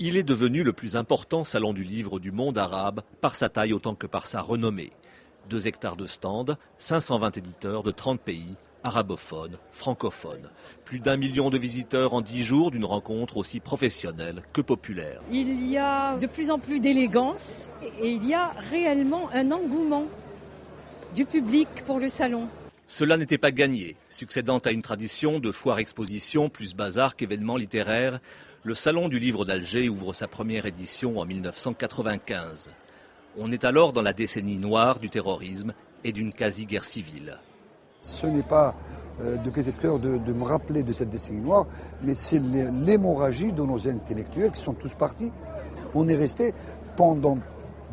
Il est devenu le plus important salon du livre du monde arabe, par sa taille autant que par sa renommée. 2 hectares de stands, 520 éditeurs de 30 pays, arabophones, francophones. Plus d'1 million de visiteurs en 10 jours d'une rencontre aussi professionnelle que populaire. Il y a de plus en plus d'élégance et il y a réellement un engouement du public pour le salon. Cela n'était pas gagné. Succédant à une tradition de foire-exposition plus bazar qu'événement littéraire, le Salon du livre d'Alger ouvre sa première édition en 1995. On est alors dans la décennie noire du terrorisme et d'une quasi-guerre civile. Ce n'est pas de gaieté de cœur de me rappeler de cette décennie noire, mais c'est l'hémorragie de nos intellectuels qui sont tous partis. On est resté pendant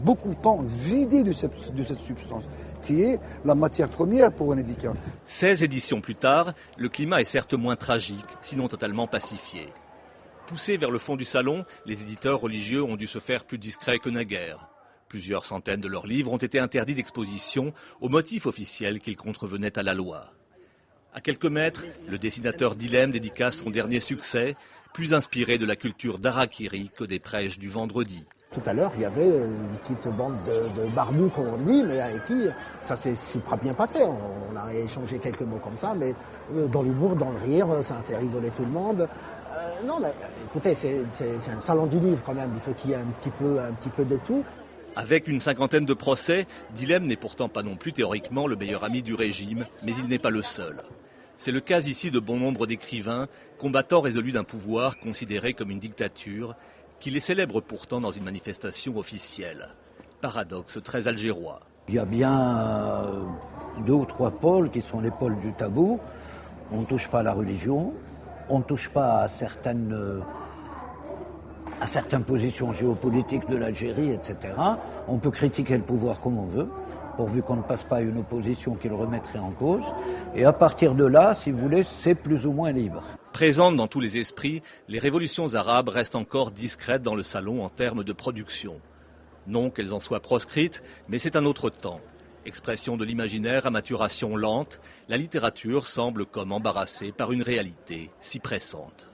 beaucoup de temps vidé de cette substance, qui est la matière première pour un éditeur. 16 éditions plus tard, le climat est certes moins tragique, sinon totalement pacifié. Poussés vers le fond du salon, les éditeurs religieux ont dû se faire plus discrets que naguère. Plusieurs centaines de leurs livres ont été interdits d'exposition au motif officiel qu'ils contrevenaient à la loi. À quelques mètres, le dessinateur Dilem dédicace son dernier succès, plus inspiré de la culture d'Harakiri que des prêches du vendredi. Tout à l'heure, il y avait une petite bande de barbus, comme on dit, mais avec qui ça s'est super bien passé. On a échangé quelques mots comme ça, mais dans l'humour, dans le rire, ça a fait rigoler tout le monde. Non, mais écoutez, c'est un salon du livre quand même, il faut qu'il y ait un petit peu de tout. Avec une cinquantaine de procès, Dilem n'est pourtant pas non plus théoriquement le meilleur ami du régime, mais il n'est pas le seul. C'est le cas ici de bon nombre d'écrivains, combattants résolus d'un pouvoir considéré comme une dictature, qui les célèbrent pourtant dans une manifestation officielle. Paradoxe très algérois. Il y a bien 2 ou 3 pôles qui sont les pôles du tabou. On ne touche pas à la religion, on ne touche pas à certaines positions géopolitiques de l'Algérie, etc. On peut critiquer le pouvoir comme on veut, pourvu qu'on ne passe pas à une opposition qui le remettrait en cause. Et à partir de là, si vous voulez, c'est plus ou moins libre. Présentes dans tous les esprits, les révolutions arabes restent encore discrètes dans le salon en termes de production. Non qu'elles en soient proscrites, mais c'est un autre temps. Expression de l'imaginaire à maturation lente, la littérature semble comme embarrassée par une réalité si pressante.